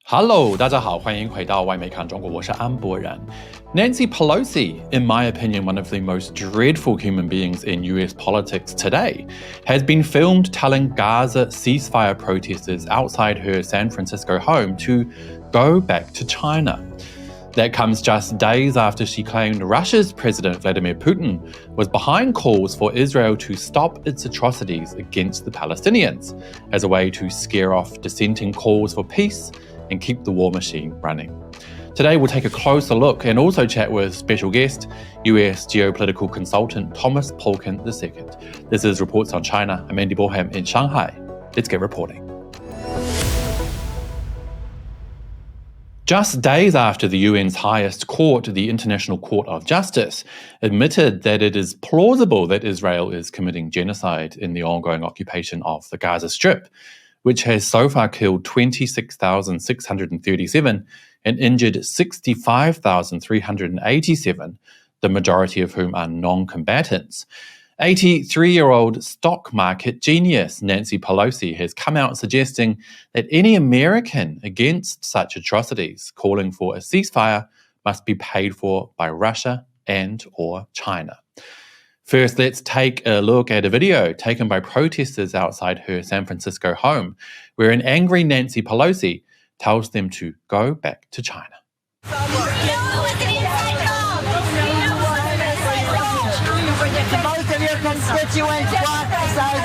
Hello， 大家好，欢迎回到外媒看中国，我是安博然。Nancy Pelosi, in my opinion, one of the most dreadful human beings in US politics today, has been filmed telling Gaza ceasefire protesters outside her San Francisco home to go back to China. That comes just days after she claimed Russia's President Vladimir Putin was behind calls for Israel to stop its atrocities against the Palestinians as a way to scare off dissenting calls for peace and keep the war machine running. Today, we'll take a closer look and also chat with special guest, US geopolitical consultant Thomas Paulken II. This is Reports on China. I'm Andy Boreham in Shanghai. Let's get reporting. Just days after the UN's highest court, the International Court of Justice, admitted that it is plausible that Israel is committing genocide in the ongoing occupation of the Gaza Strip, which has so far killed 26,637 and injured 65,387, the majority of whom are non-combatants. 83-year-old stock market genius Nancy Pelosi has come out suggesting that any American against such atrocities calling for a ceasefire must be paid for by Russia and or China. First, let's take a look at a video taken by protesters outside her San Francisco home, where an angry Nancy Pelosi tells them to go back to China. Most of your constituents want stop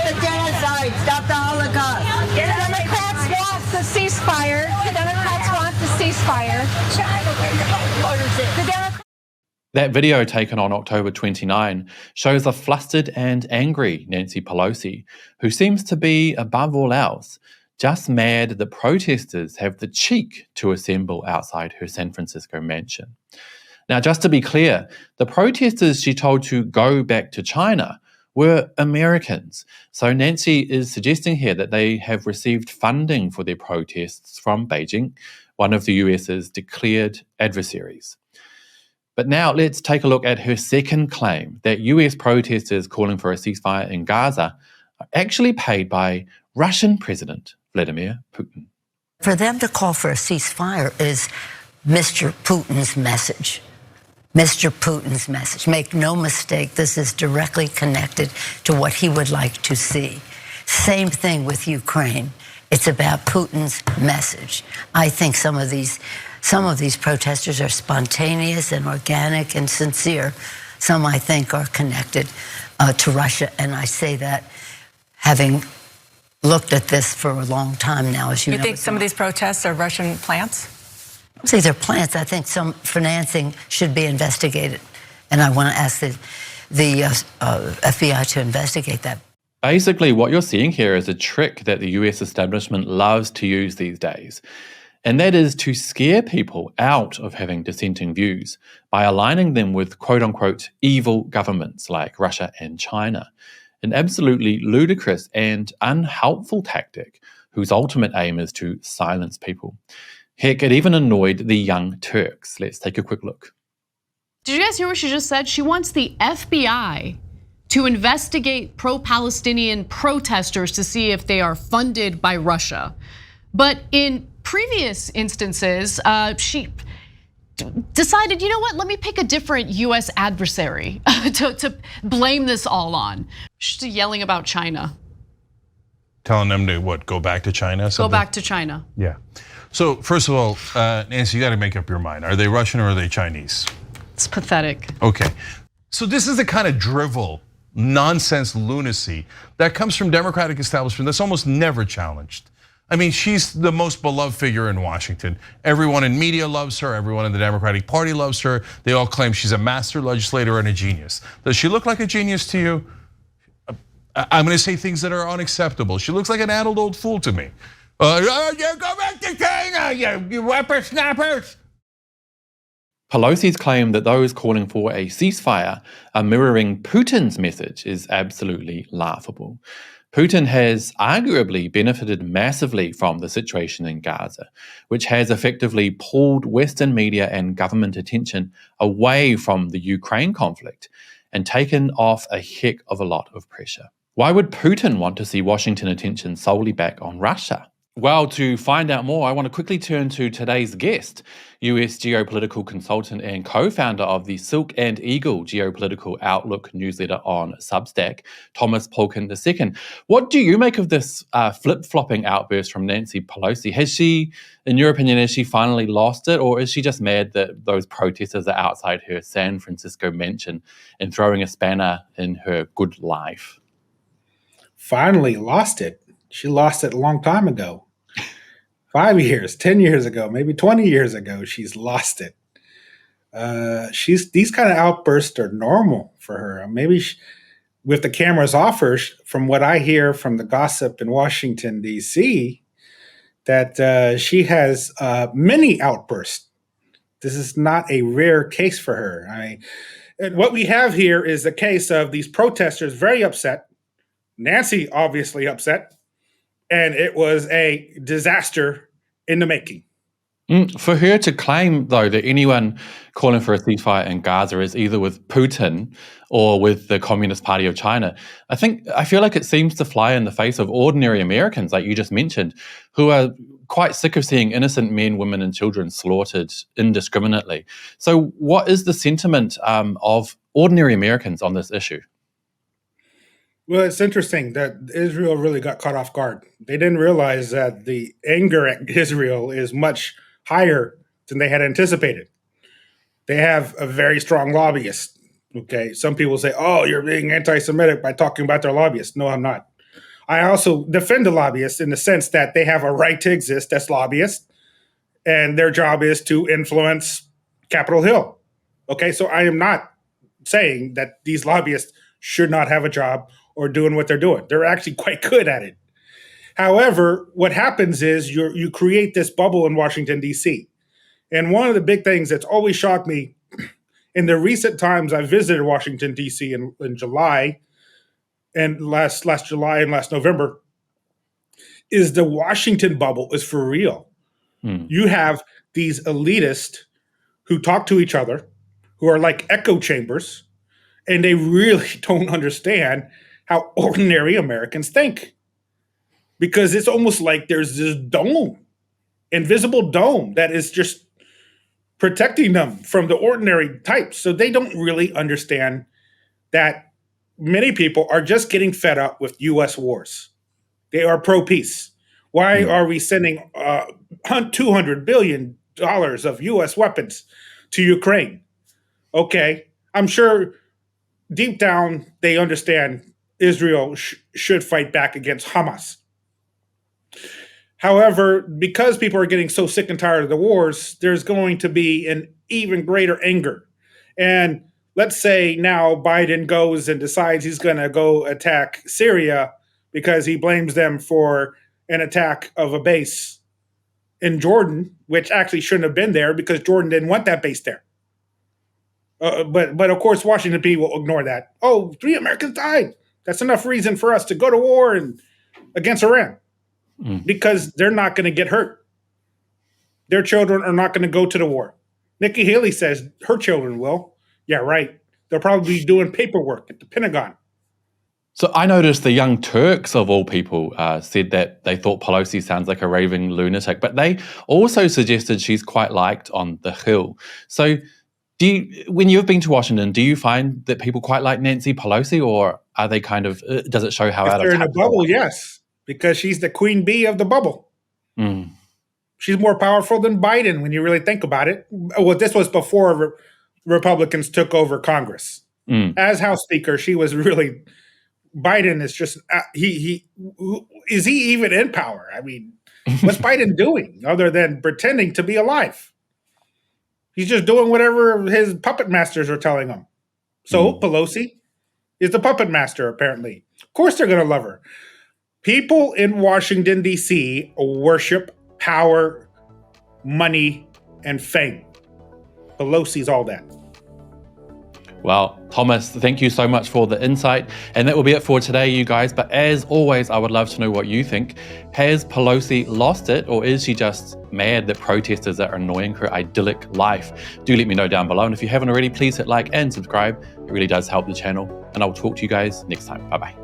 the genocide, stop the Holocaust. Democrats want the ceasefire. Democrats want the ceasefire. That video, taken on October 29, shows a flustered and angry Nancy Pelosi, who seems to be, above all else, just mad that protesters have the cheek to assemble outside her San Francisco mansion. Now, just to be clear, the protesters she told to go back to China were Americans. So Nancy is suggesting here that they have received funding for their protests from Beijing, one of the US's declared adversaries. But now let's take a look at her second claim that US protesters calling for a ceasefire in Gaza are actually paid by Russian President Vladimir Putin. For them to call for a ceasefire is Mr. Putin's message. Mr. Putin's message. Make no mistake, this is directly connected to what he would like to see. Same thing with Ukraine. It's about Putin's message. I think some of these protesters are spontaneous and organic and sincere. Some, I think, are connected to Russia. And I say that having looked at this for a long time now, as you know. You think some of these protests are Russian plants? I say they're plants. I think some financing should be investigated. And I want to ask the FBI to investigate that. Basically, what you're seeing here is a trick that the US establishment loves to use these days. And that is to scare people out of having dissenting views by aligning them with quote-unquote evil governments like Russia and China. An absolutely ludicrous and unhelpful tactic whose ultimate aim is to silence people. Heck, it even annoyed the Young Turks. Let's take a quick look. Did you guys hear what she just said? She wants the FBI to investigate pro-Palestinian protesters to see if they are funded by Russia. But in previous instances, she decided, you know what, let me pick a different US adversary to blame this all on. She's yelling about China. Telling them to what, go back to China? Go back to China. Yeah. So first of all, Nancy, you got to make up your mind. Are they Russian or are they Chinese? It's pathetic. Okay. So this is the kind of drivel, nonsense lunacy that comes from Democratic establishment that's almost never challenged. I mean, she's the most beloved figure in Washington. Everyone in media loves her. Everyone in the Democratic Party loves her. They all claim she's a master legislator and a genius. Does she look like a genius to you? I'm going to say things that are unacceptable. She looks like an addled old fool to me. You go back to China, you whippersnappers. Pelosi's claim that those calling for a ceasefire are mirroring Putin's message is absolutely laughable. Putin has arguably benefited massively from the situation in Gaza, which has effectively pulled Western media and government attention away from the Ukraine conflict and taken off a heck of a lot of pressure. Why would Putin want to see Washington attention solely back on Russia? Well, to find out more, I want to quickly turn to today's guest, US geopolitical consultant and co-founder of the Silk and Eagle Geopolitical Outlook newsletter on Substack, Thomas Paulken II. What do you make of this flip-flopping outburst from Nancy Pelosi? Has she, in your opinion, has she finally lost it, or is she just mad that those protesters are outside her San Francisco mansion and throwing a spanner in her good life? Finally lost it. She lost it a long time ago. 5 years, 10 years ago, maybe 20 years ago, she's lost it. These kind of outbursts are normal for her. Maybe with the cameras off her, from what I hear from the gossip in Washington, D.C., that she has many outbursts. This is not a rare case for her. And what we have here is the case of these protesters very upset. Nancy obviously upset. And it was a disaster in the making. For her to claim, though, that anyone calling for a ceasefire in Gaza is either with Putin or with the Communist Party of China, I feel like it seems to fly in the face of ordinary Americans, like you just mentioned, who are quite sick of seeing innocent men, women, and children slaughtered indiscriminately. So what is the sentiment of ordinary Americans on this issue? Well, it's interesting that Israel really got caught off guard. They didn't realize that the anger at Israel is much higher than they had anticipated. They have a very strong lobbyist. Okay, some people say, "Oh, you're being anti-Semitic by talking about their lobbyists." No, I'm not. I also defend the lobbyists in the sense that they have a right to exist as lobbyists, and their job is to influence Capitol Hill. Okay, so I am not saying that these lobbyists should not have a job or doing what they're doing. They're actually quite good at it. However, what happens is you create this bubble in Washington, D.C. And one of the big things that's always shocked me in the recent times I visited Washington, D.C. in July and last July and last November is the Washington bubble is for real. You have these elitists who talk to each other, who are like echo chambers, and they really don't understand how ordinary Americans think. Because it's almost like there's this dome, invisible dome that is just protecting them from the ordinary types. So they don't really understand that many people are just getting fed up with U.S. wars. They are pro-peace. Why are we sending $200 billion of U.S. weapons to Ukraine? Okay, I'm sure deep down they understand Israel should fight back against Hamas. However, because people are getting so sick and tired of the wars, there's going to be an even greater anger. And let's say now Biden goes and decides he's going to go attack Syria because he blames them for an attack of a base in Jordan, which actually shouldn't have been there because Jordan didn't want that base there. But of course, Washington people will ignore that. Oh, 3 Americans died. That's enough reason for us to go to war against Iran because they're not going to get hurt. Their children are not going to go to the war. Nikki Haley says her children will. Yeah, right. They'll probably be doing paperwork at the Pentagon. So I noticed the Young Turks, of all people, said that they thought Pelosi sounds like a raving lunatic, but they also suggested she's quite liked on the Hill. So when you've been to Washington, do you find that people quite like Nancy Pelosi, or are they kind of, does it show how out of touch? They're in a bubble, yes, because she's the queen bee of the bubble. She's more powerful than Biden when you really think about it. Well, this was before Republicans took over Congress. As House Speaker, she was really, Biden is just, is he even in power? I mean, what's Biden doing other than pretending to be alive? He's just doing whatever his puppet masters are telling him. So Pelosi is the puppet master, apparently. Of course they're going to love her. People in Washington, D.C. worship power, money, and fame. Pelosi's all that. Well, Thomas, thank you so much for the insight. And that will be it for today, you guys. But as always, I would love to know what you think. Has Pelosi lost it, or is she just mad that protesters are annoying her idyllic life? Do let me know down below. And if you haven't already, please hit like and subscribe. It really does help the channel. And I'll talk to you guys next time. Bye-bye.